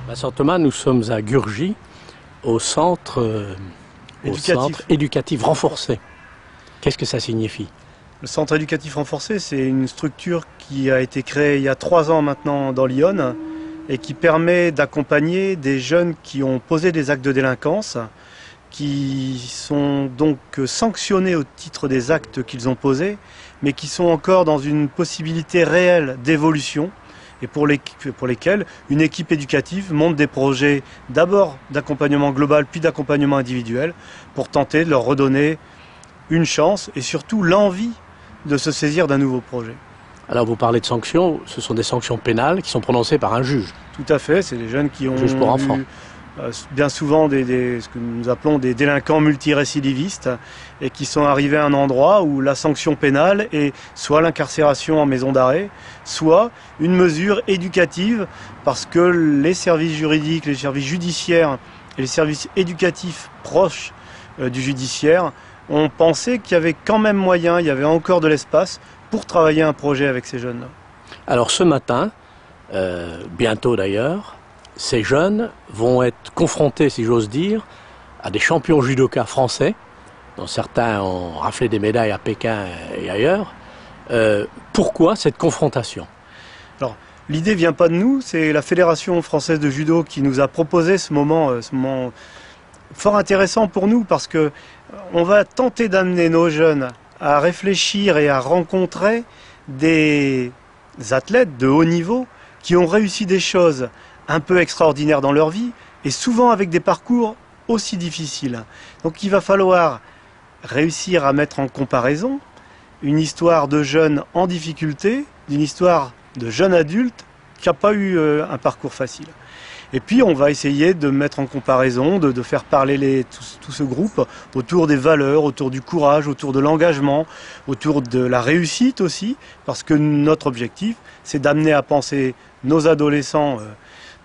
Vincent Thomas, nous sommes à Gurgy, au centre éducatif renforcé. Qu'est-ce que ça signifie? Le centre éducatif renforcé, c'est une structure qui a été créée il y a 3 ans maintenant dans l'Yonne et qui permet d'accompagner des jeunes qui ont posé des actes de délinquance, qui sont donc sanctionnés au titre des actes qu'ils ont posés, mais qui sont encore dans une possibilité réelle d'évolution et pour lesquels une équipe éducative monte des projets d'abord d'accompagnement global puis d'accompagnement individuel pour tenter de leur redonner une chance et surtout l'envie de se saisir d'un nouveau projet. Alors vous parlez de sanctions, ce sont des sanctions pénales qui sont prononcées par un juge. Tout à fait, c'est des jeunes qui ont juge pour enfants. Bien souvent ce que nous appelons des délinquants multirécidivistes et qui sont arrivés à un endroit où la sanction pénale est soit l'incarcération en maison d'arrêt, soit une mesure éducative parce que les services juridiques, les services judiciaires et les services éducatifs proches du judiciaire ont pensé qu'il y avait quand même moyen, il y avait encore de l'espace pour travailler un projet avec ces jeunes-là. Alors ce matin, bientôt d'ailleurs, ces jeunes vont être confrontés, si j'ose dire, à des champions judokas français, dont certains ont raflé des médailles à Pékin et ailleurs. Pourquoi cette confrontation? Alors, l'idée ne vient pas de nous, c'est la Fédération française de judo qui nous a proposé ce moment fort intéressant pour nous, parce que on va tenter d'amener nos jeunes à réfléchir et à rencontrer des athlètes de haut niveau qui ont réussi des choses un peu extraordinaires dans leur vie et souvent avec des parcours aussi difficiles. Donc il va falloir réussir à mettre en comparaison une histoire de jeunes en difficulté d'une histoire de jeunes adultes qui n'a pas eu un parcours facile. Et puis on va essayer de mettre en comparaison, de faire parler tout ce groupe autour des valeurs, autour du courage, autour de l'engagement, autour de la réussite aussi, parce que notre objectif, c'est d'amener à penser nos adolescents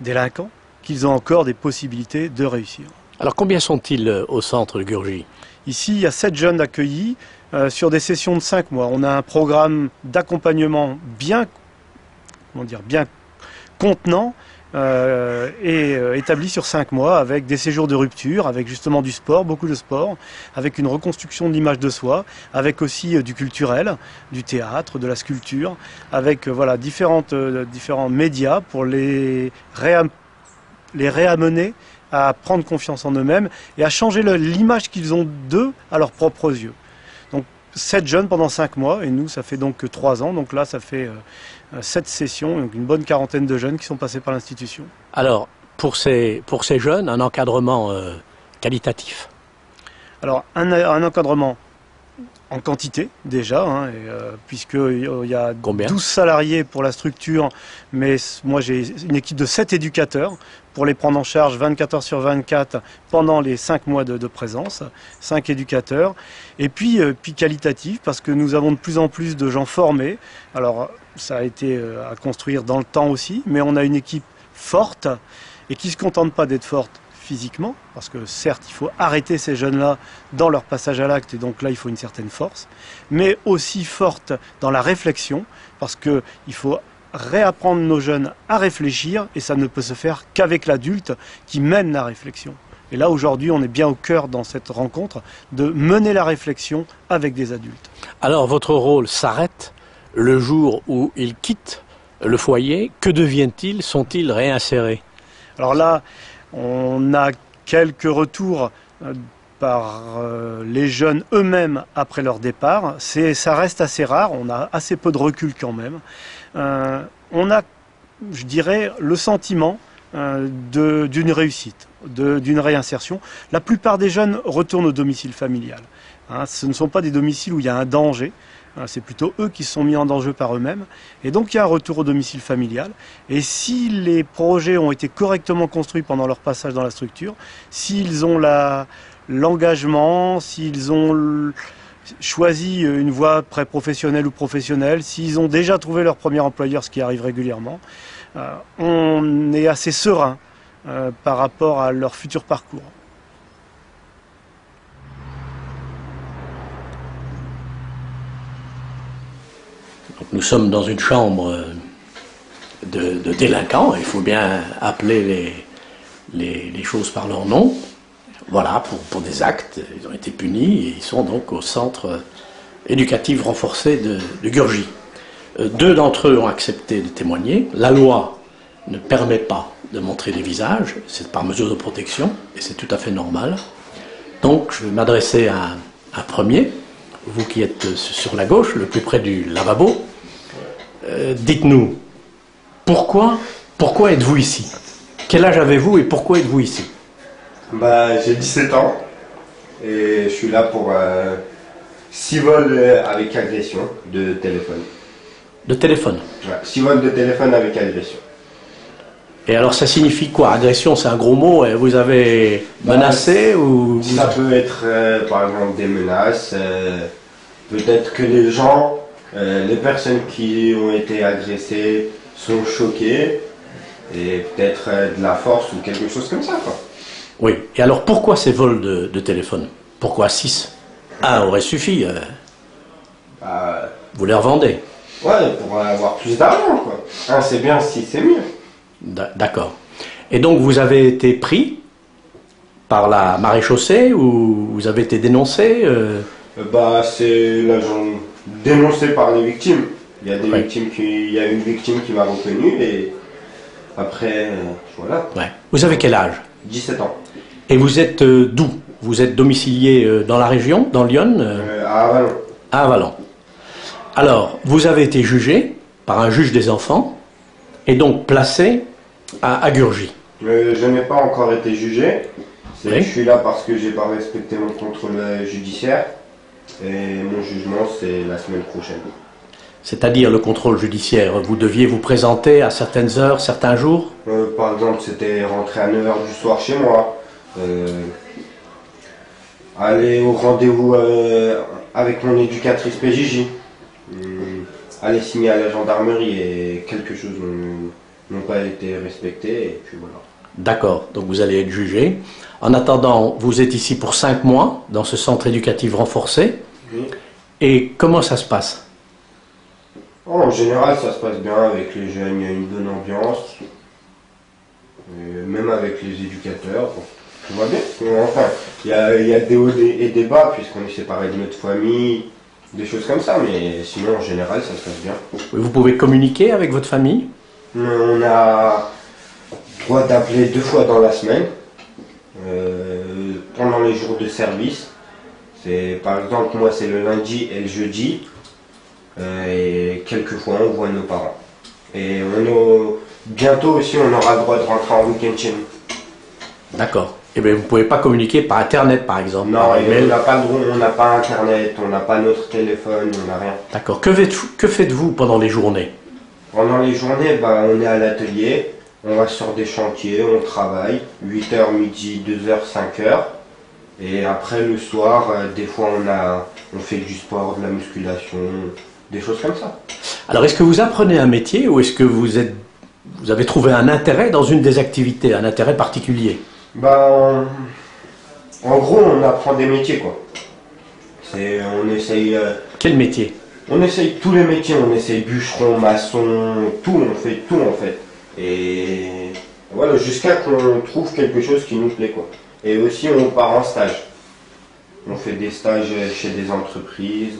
délinquants qu'ils ont encore des possibilités de réussir. Alors combien sont-ils au centre de Gurgy? Ici, il y a 7 jeunes accueillis sur des sessions de 5 mois. On a un programme d'accompagnement bien contenant établi sur 5 mois avec des séjours de rupture, avec justement du sport, beaucoup de sport, avec une reconstruction de l'image de soi, avec aussi du culturel, du théâtre, de la sculpture, avec différents médias pour les réamener à prendre confiance en eux-mêmes et à changer l'image qu'ils ont d'eux à leurs propres yeux. Donc 7 jeunes pendant 5 mois, et nous ça fait donc 3 ans, donc là ça fait 7 sessions, donc une bonne quarantaine de jeunes qui sont passés par l'institution. Alors pour ces jeunes, un encadrement qualitatif? Alors un encadrement en quantité déjà, puisqu'il y a Combien? 12 salariés pour la structure, mais moi j'ai une équipe de 7 éducateurs pour les prendre en charge 24 heures sur 24 pendant les 5 mois de présence, 5 éducateurs, et puis qualitatif, parce que nous avons de plus en plus de gens formés. Alors ça a été à construire dans le temps aussi, mais on a une équipe forte et qui ne se contente pas d'être forte physiquement, parce que certes il faut arrêter ces jeunes-là dans leur passage à l'acte, et donc là il faut une certaine force, mais aussi forte dans la réflexion, parce qu'il faut réapprendre nos jeunes à réfléchir, et ça ne peut se faire qu'avec l'adulte qui mène la réflexion. Et là aujourd'hui on est bien au cœur dans cette rencontre de mener la réflexion avec des adultes. Alors votre rôle s'arrête le jour où ils quittent le foyer. Que deviennent-ils? Sont-ils réinsérés? Alors là, on a quelques retours par les jeunes eux-mêmes après leur départ. Ça reste assez rare, on a assez peu de recul quand même. On a, je dirais, le sentiment d'une réussite, d'une réinsertion. La plupart des jeunes retournent au domicile familial. Ce ne sont pas des domiciles où il y a un danger. C'est plutôt eux qui se sont mis en danger par eux-mêmes. Et donc il y a un retour au domicile familial. Et si les projets ont été correctement construits pendant leur passage dans la structure, s'ils ont l'engagement, s'ils ont choisi une voie pré-professionnelle ou professionnelle, s'ils ont déjà trouvé leur premier employeur, ce qui arrive régulièrement, on est assez serein par rapport à leur futur parcours. Nous sommes dans une chambre de délinquants, il faut bien appeler les choses par leur nom. Voilà, pour des actes, ils ont été punis et ils sont donc au centre éducatif renforcé de Gurgy. 2 d'entre eux ont accepté de témoigner. La loi ne permet pas de montrer les visages, c'est par mesure de protection, et c'est tout à fait normal. Donc je vais m'adresser à un premier, vous qui êtes sur la gauche, le plus près du lavabo. Dites-nous, pourquoi êtes-vous ici? Quel âge avez-vous et pourquoi êtes-vous ici? J'ai 17 ans et je suis là pour 6 vols avec agression de téléphone. De téléphone? Ouais, 6 vols de téléphone avec agression. Et alors ça signifie quoi? Agression, c'est un gros mot. Vous avez menacé ou... Ça peut être par exemple des menaces. Peut-être que les gens, les personnes qui ont été agressées sont choquées. Et peut-être de la force ou quelque chose comme ça, quoi. Oui. Et alors pourquoi ces vols de téléphone? Pourquoi 6? Un aurait suffi. Vous les revendez? Ouais, pour avoir plus d'argent, quoi. Un c'est bien, 6 c'est mieux. D'accord. Et donc vous avez été pris par la maréchaussée ou vous avez été dénoncé? C'est l'agent dénoncé par les victimes. Il y a des victimes il y a une victime qui m'a reconnu et après, voilà. Ouais. Vous avez quel âge? 17 ans. Et vous êtes d'où? Vous êtes domicilié dans la région, dans Lyon? À Avalon. À Avalon. Alors, vous avez été jugé par un juge des enfants et donc placé à Gurgy. Je n'ai pas encore été jugé. Oui. Je suis là parce que j'ai pas respecté mon contrôle judiciaire et mon jugement c'est la semaine prochaine. C'est-à-dire le contrôle judiciaire, vous deviez vous présenter à certaines heures, certains jours? Par exemple, c'était rentrer à 9 h du soir chez moi, aller au rendez-vous avec mon éducatrice PJJ, aller signer à la gendarmerie et quelque chose n'ont pas été respectés et puis voilà. D'accord, donc vous allez être jugé. En attendant, vous êtes ici pour 5 mois dans ce centre éducatif renforcé. Oui. Et comment ça se passe? En général, ça se passe bien avec les jeunes, il y a une bonne ambiance, même avec les éducateurs, bon, tout va bien. Enfin, il y a des hauts et des bas, puisqu'on est séparés de notre famille, des choses comme ça, mais sinon, en général, ça se passe bien. Vous pouvez communiquer avec votre famille? On a droit d'appeler 2 fois dans la semaine, pendant les jours de service. Par exemple, moi, c'est le lundi et le jeudi. Et quelquefois on voit nos parents. Et bientôt aussi on aura le droit de rentrer en week-end chez nous. D'accord. Et bien vous ne pouvez pas communiquer par internet par exemple? Non, on n'a pas le droit, on n'a pas internet, on n'a pas notre téléphone, on n'a rien. D'accord. Que faites-vous pendant les journées? Pendant les journées, on est à l'atelier, on va sur des chantiers, on travaille, 8h, midi, 2h, 5h. Et après le soir, des fois on fait du sport, de la musculation, des choses comme ça. Alors est-ce que vous apprenez un métier ou est-ce que vous avez trouvé un intérêt dans une des activités, un intérêt particulier? En gros, on apprend des métiers, quoi. On essaye... Quel métier? On essaye tous les métiers, on essaye bûcheron, maçon, tout, on fait tout en fait. Et voilà, jusqu'à qu'on trouve quelque chose qui nous plaît, quoi. Et aussi, on part en stage. On fait des stages chez des entreprises.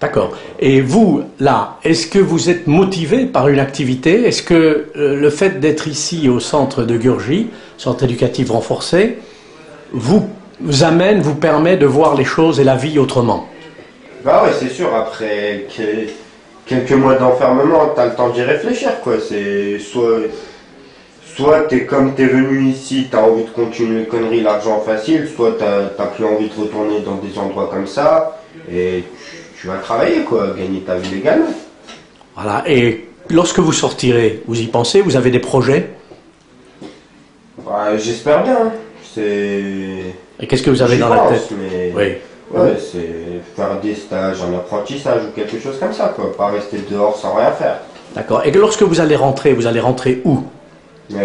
D'accord. Et vous, là, est-ce que vous êtes motivé par une activité? Est-ce que le fait d'être ici au centre de Gurgy, centre éducatif renforcé, vous permet de voir les choses et la vie autrement? Bah ouais, c'est sûr, après quelques mois d'enfermement, t'as le temps d'y réfléchir, quoi. C'est soit t'es comme t'es venu ici, t'as envie de continuer les conneries, l'argent facile, soit t'as plus envie de retourner dans des endroits comme ça, et tu vas travailler, quoi, gagner ta vie légalement. Voilà, et lorsque vous sortirez, vous y pensez, vous avez des projets? J'espère bien, Et qu'est-ce que vous avez dans la tête? Mais... Oui. Ouais, c'est faire des stages, un apprentissage ou quelque chose comme ça, quoi, pas rester dehors sans rien faire. D'accord, et lorsque vous allez rentrer où?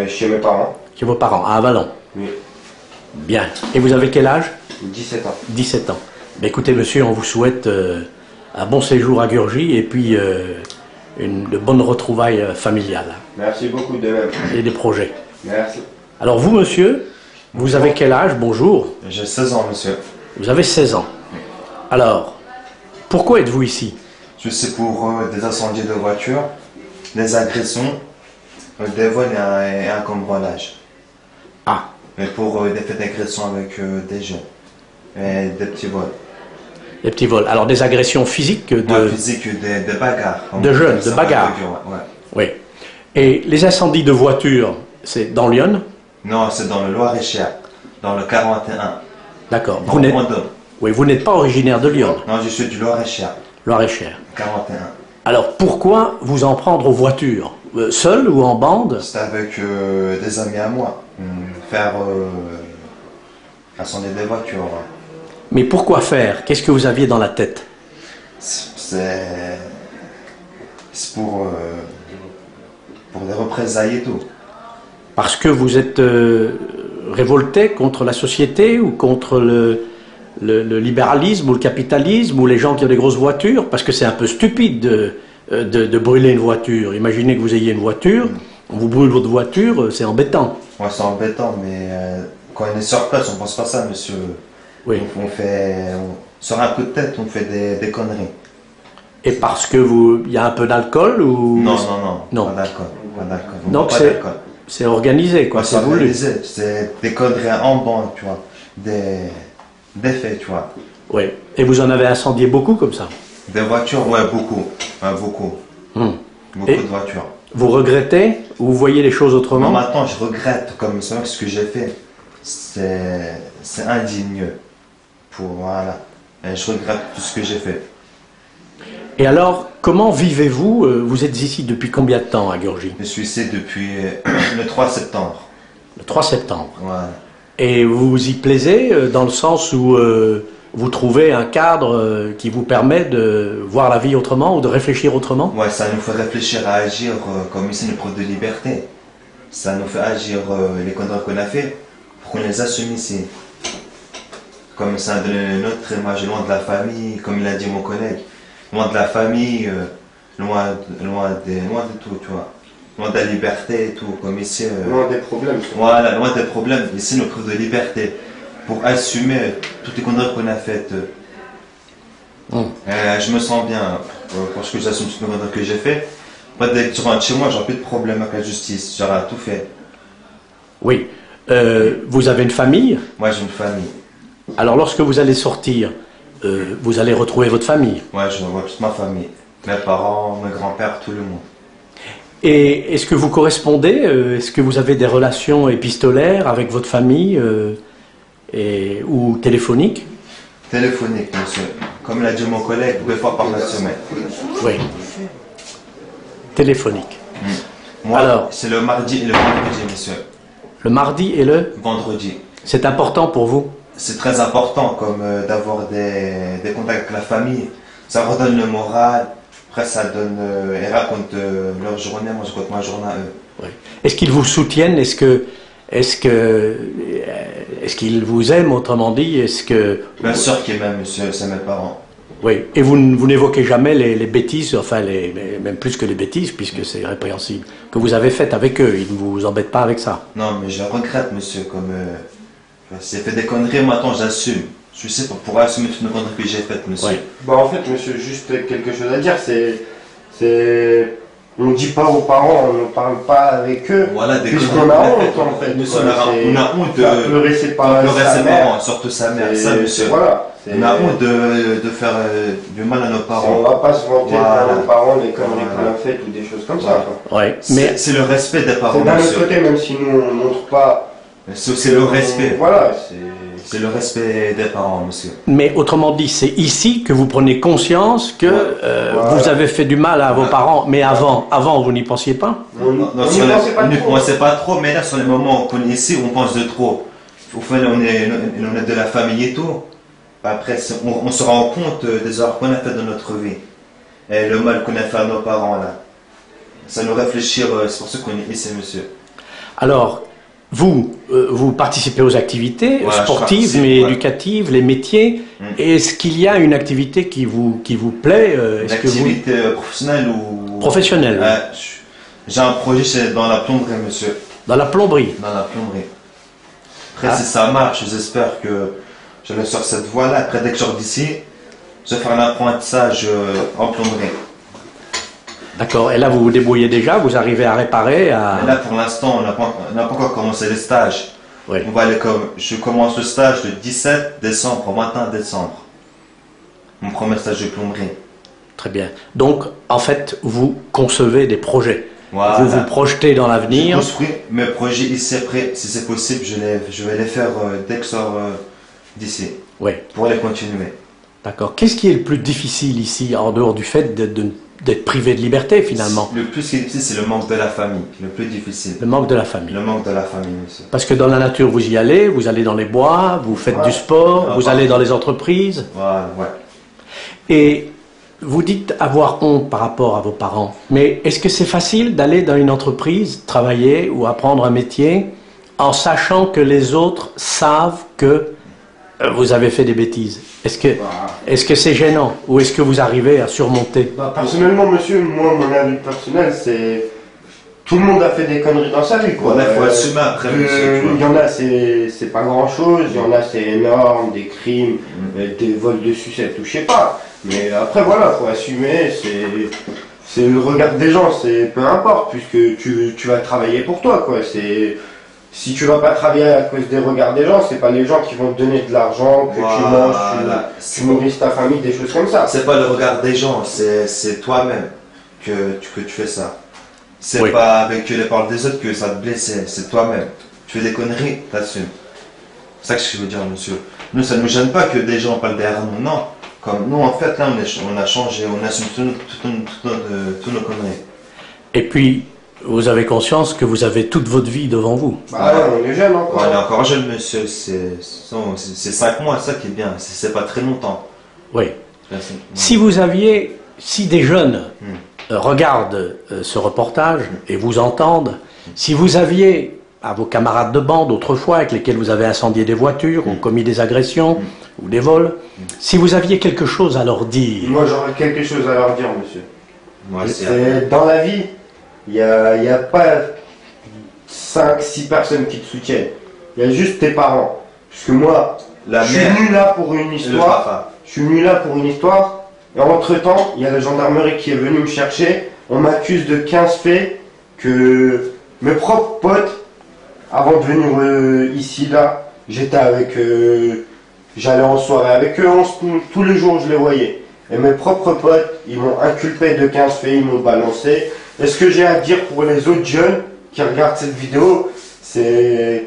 Chez mes parents. Chez vos parents, à Avalon? Oui. Bien. Et vous avez quel âge? 17 ans. 17 ans. Ben écoutez, monsieur, on vous souhaite un bon séjour à Gurgy et puis de bonnes retrouvailles familiales. Merci beaucoup de même. Et des projets. Merci. Alors vous, monsieur, vous avez quel âge? Bonjour. J'ai 16 ans, monsieur. Vous avez 16 ans. Alors, pourquoi êtes-vous ici? Je suis pour des incendies de voitures, des agressions, des vols et un cambriolage. Ah, Mais pour des faits d'agression avec des jeunes et des petits vols. des petits vols. Alors des agressions physiques Ouais, physique, des bagarres. de jeunes, de bagarres. Ouais. Oui. Et les incendies de voitures, c'est dans Lyon? Non, c'est dans le Loir-et-Cher, dans le 41. D'accord. Dans le Vendôme. Oui, vous n'êtes pas originaire de Lyon, Non, je suis du Loir-et-Cher, Loir-et-Cher. 41. Alors pourquoi vous en prendre aux voitures? Seul ou en bande? C'était avec des amis à moi. Faire incendier des voitures. Ouais. Mais pourquoi faire? Qu'est-ce que vous aviez dans la tête? C'est pour des représailles et tout. Parce que vous êtes révolté contre la société ou contre le libéralisme ou le capitalisme ou les gens qui ont des grosses voitures? Parce que c'est un peu stupide de brûler une voiture. Imaginez que vous ayez une voiture, on vous brûle votre voiture, c'est embêtant. Ouais, c'est embêtant, mais quand on est sur place, on pense pas ça, monsieur. Oui. Sur un coup de tête, on fait des conneries. Et parce que il y a un peu d'alcool ou... Non, Non. pas d'alcool. On Donc boit pas d'alcool. c'est organisé, quoi, Ouais, c'est voulu. organisé, c'est des conneries en bande, tu vois. Des faits, tu vois. Oui. Et vous en avez incendié beaucoup comme ça? Des voitures, ouais, beaucoup. Ouais, beaucoup. Beaucoup Et- de voitures. Vous regrettez ou vous voyez les choses Non, autrement? maintenant, je regrette, comme c'est vrai que ce que j'ai fait, c'est indigne. Voilà. Et je regrette tout ce que j'ai fait. Et alors, comment vivez-vous? Vous êtes ici depuis combien de temps à Gurgis? Je suis ici depuis le 3 septembre. Le 3 septembre. Voilà. Et vous vous y plaisez dans le sens où vous trouvez un cadre qui vous permet de voir la vie autrement ou de réfléchir autrement? Ouais, ça nous fait réfléchir à agir comme ici, une preuve de liberté. Ça nous fait agir les conneries qu'on a fait pour qu'on les assume ici. Comme ça a donné notre image, loin de la famille, comme il a dit mon collègue. Loin de la famille, loin de tout, tu vois. Loin de la liberté et tout, comme ici. Loin des problèmes. Voilà, loin des problèmes. Ici, nous preuve de liberté pour assumer toutes les conneries qu'on a faites. Je me sens bien parce que j'assume toutes les conneries que j'ai faites. Moi, dès que tu rentres chez moi, j'ai plus de problème avec la justice. J'aurais tout fait. Oui. Vous avez une famille? Moi, j'ai une famille. Alors lorsque vous allez sortir, vous allez retrouver votre famille. Ouais, je vois toute ma famille. Mes parents, mes grands-pères, tout le monde. Et est-ce que vous correspondez? Est-ce que vous avez des relations épistolaires avec votre famille ou téléphoniques? Téléphonique, monsieur. Comme l'a dit mon collègue, 2 fois par la semaine. Oui. Téléphonique. Moi, Alors. c'est le mardi et le vendredi, monsieur. Le mardi et le... Vendredi. C'est important pour vous? C'est très important comme d'avoir des contacts avec la famille. Ça redonne le moral. Après, ça donne. Ils racontent leur journée. Moi, je raconte ma journée à eux. Oui. Est-ce qu'ils vous soutiennent? Est-ce qu'ils vous aiment, autrement dit? Est-ce que... Bien sûr qu'ils m'aiment, monsieur, c'est mes parents. Oui. Et vous n'évoquez jamais les bêtises, enfin même plus que les bêtises, puisque c'est répréhensible, que vous avez faites avec eux. Ils ne vous embêtent pas avec ça. Non, mais je regrette, monsieur, comme. Si j'ai fait des conneries, maintenant j'assume. Je suis ici pour assumer toutes les conneries que j'ai faites, monsieur. Oui. Bah en fait, monsieur, juste quelque chose à dire, on ne dit pas aux parents, on ne parle pas avec eux, Voilà, des puisqu'on conneries a qu'on honte fait. en fait. Monsieur, Voilà, on a honte de faire pleurer ses pleurer sa ses mère. parents, surtout sa mère. Ça, monsieur. Voilà. On a honte de faire du mal à nos On parents. ne va pas se vanter Voilà. devant nos parents les conneries Voilà. qu'on a faites ou des choses comme ça. quoi. Oui. Mais C'est le respect des parents, C'est d'un autre monsieur. côté, même si nous on ne montre pas. C'est le respect. Voilà, C'est le respect des parents, monsieur. Mais autrement dit, c'est ici que vous prenez conscience que Voilà. vous avez fait du mal à vos parents. Mais avant, vous n'y pensiez pas? On Non, n'y sur les- pensait pas on n'y trop. pensait pas trop, mais là, sur les moments qu'on est ici, on pense de trop. Au final, on est de la famille et tout. Après, on se rend compte des erreurs qu'on a faites dans notre vie. Et le mal qu'on a fait à nos parents, là. Ça nous réfléchir, c'est pour ça qu'on est ici, monsieur. Alors, vous participez aux activités Voilà, je sportives, participe, mais ouais. éducatives, les métiers. Mm. Est-ce qu'il y a une activité qui vous plaît? Une Est-ce que vous... activité professionnelle ou... Professionnelle, oui. J'ai un projet dans la plomberie, monsieur. Dans la plomberie. Dans la plomberie. Après, si ça marche, j'espère que je vais sur cette voie-là. Après, dès que je sors d'ici, je vais faire un apprentissage en plomberie. D'accord. Et là, vous vous débrouillez déjà, vous arrivez à réparer, Et là, pour l'instant, on n'a pas encore commencé les stages. Oui. On va aller je commence le stage le 17 décembre au 21 décembre. Mon premier stage de plomberie. Très bien. Donc, en fait, vous concevez des projets. Voilà. Vous vous projetez dans Je l'avenir. construis mes projets ici après. Si c'est possible, je vais les faire dès que je sors d'ici. Oui. Pour les continuer. D'accord. Qu'est-ce qui est le plus difficile ici, en dehors du fait d'être privé de liberté, finalement? Le plus qui est difficile, c'est le manque de la famille. Le plus difficile. Le manque de la famille. Le manque de la famille, monsieur. Parce que dans la nature, vous y allez, vous allez dans les bois, vous faites du sport, vous allez dans les entreprises. Voilà, ouais. Et vous dites avoir honte par rapport à vos parents. Mais est-ce que c'est facile d'aller dans une entreprise, travailler ou apprendre un métier, en sachant que les autres savent que vous avez fait des bêtises? Est-ce que c'est gênant? Ou est-ce que vous arrivez à surmonter? Personnellement, monsieur, moi, mon avis personnel, c'est... Tout le monde a fait des conneries dans sa vie, quoi. Il faut assumer après, monsieur. Il y en a, c'est pas grand-chose. Il y en a, c'est énorme, des crimes, des vols de sucettes ou je sais pas. Mais après, voilà, faut assumer, c'est le regard des gens, c'est peu importe, puisque tu vas travailler pour toi, quoi. Si tu vas pas travailler à cause des regards des gens, c'est pas les gens qui vont te donner de l'argent, que tu manges, tu nourrisses ta famille, des choses comme ça. C'est pas le regard des gens, c'est toi-même que tu fais ça. C'est Oui. pas avec les paroles des autres que ça te blesse, c'est toi-même. Tu fais des conneries, t'assumes. C'est ça que je veux dire, monsieur. Nous, ça ne nous gêne pas que des gens parlent derrière nous, non. Comme nous, en fait, là, on a changé, on assume toutes nos conneries. Et puis, vous avez conscience que vous avez toute votre vie devant vous. Bah ouais, on est jeune encore. On est encore jeune, monsieur, c'est 5 mois, ça qui est bien, c'est pas très longtemps. Oui. Si des jeunes regardent ce reportage et vous entendent, si vous aviez à vos camarades de bande autrefois avec lesquels vous avez incendié des voitures ou commis des agressions ou des vols, si vous aviez quelque chose à leur dire... Moi, j'aurais quelque chose à leur dire, monsieur. Moi, Dans la vie, il n'y a pas 5-6 personnes qui te soutiennent. Il y a juste tes parents. Parce que moi, je suis venu là pour une histoire. Je suis venu là pour une histoire. Et entre-temps, il y a la gendarmerie qui est venue me chercher. On m'accuse de 15 faits que mes propres potes, avant de venir ici, là, j'étais avec j'allais en soirée avec eux, tous les jours je les voyais. Et mes propres potes, ils m'ont inculpé de 15 faits, ils m'ont balancé. Et ce que j'ai à dire pour les autres jeunes qui regardent cette vidéo, c'est...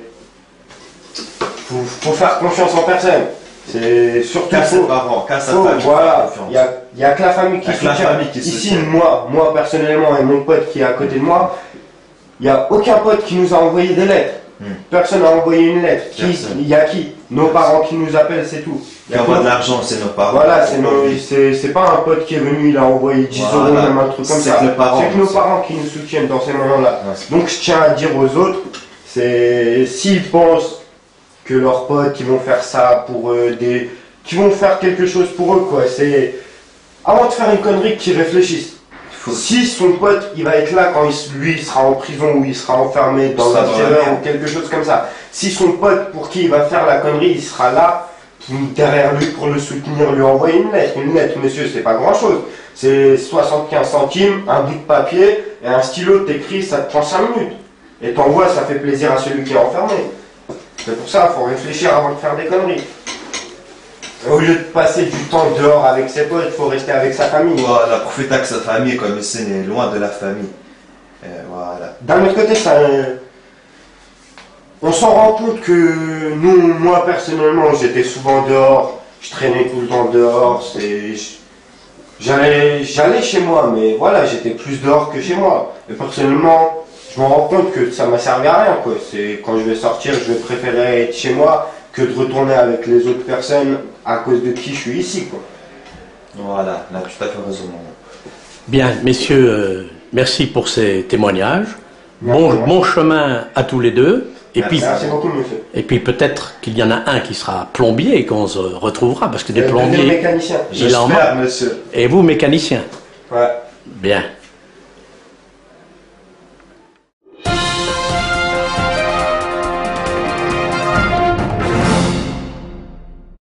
Faut faire confiance en personne. C'est surtout qu'à ses parents, qu'à sa famille. Voilà, il n'y a que la famille qui soutient. Ici, moi personnellement et mon pote qui est à côté de moi, il n'y a aucun pote qui nous a envoyé des lettres. Personne n'a envoyé une lettre. Il y a qui? Nos parents qui nous appellent, c'est tout. Qui envoie de l'argent, c'est nos parents. Voilà, c'est pas un pote qui est venu, il a envoyé 10 euros, même un truc comme ça. C'est que nos parents qui nous soutiennent dans ces moments-là. Donc je tiens à dire aux autres, s'ils pensent que leurs potes qui vont faire ça pour qui vont faire quelque chose pour eux, quoi. C'est avant de faire une connerie, qu'ils réfléchissent. Si son pote, il va être là quand lui il sera en prison ou il sera enfermé dans un serveur ou quelque chose comme ça. Si son pote pour qui il va faire la connerie, il sera là derrière lui pour le soutenir, lui envoyer une lettre. Une lettre, monsieur, c'est pas grand chose. C'est 75 centimes, un bout de papier et un stylo, t'écris, ça te prend 5 minutes. Et t'envoies, ça fait plaisir à celui qui est enfermé. C'est pour ça, il faut réfléchir avant de faire des conneries. Au lieu de passer du temps dehors avec ses potes, il faut rester avec sa famille. Voilà, profiter avec sa famille comme ici, on est loin de la famille. Voilà. D'un autre côté, on s'en rend compte que moi personnellement, j'étais souvent dehors, je traînais tout le temps dehors, j'allais chez moi, mais voilà, j'étais plus dehors que chez moi. Et personnellement, je me rends compte que ça m'a servi à rien, quoi. Quand je vais sortir, je vais préférer être chez moi que de retourner avec les autres personnes à cause de qui je suis ici, quoi. Voilà, là, tout à fait raison. Bien, messieurs, merci pour ces témoignages. Bon chemin à tous les deux. Merci beaucoup, monsieur. Et puis peut-être qu'il y en a un qui sera plombier et qu'on se retrouvera, parce que des plombiers... mécanicien. J'espère, monsieur. Et vous, mécanicien. Ouais. Bien.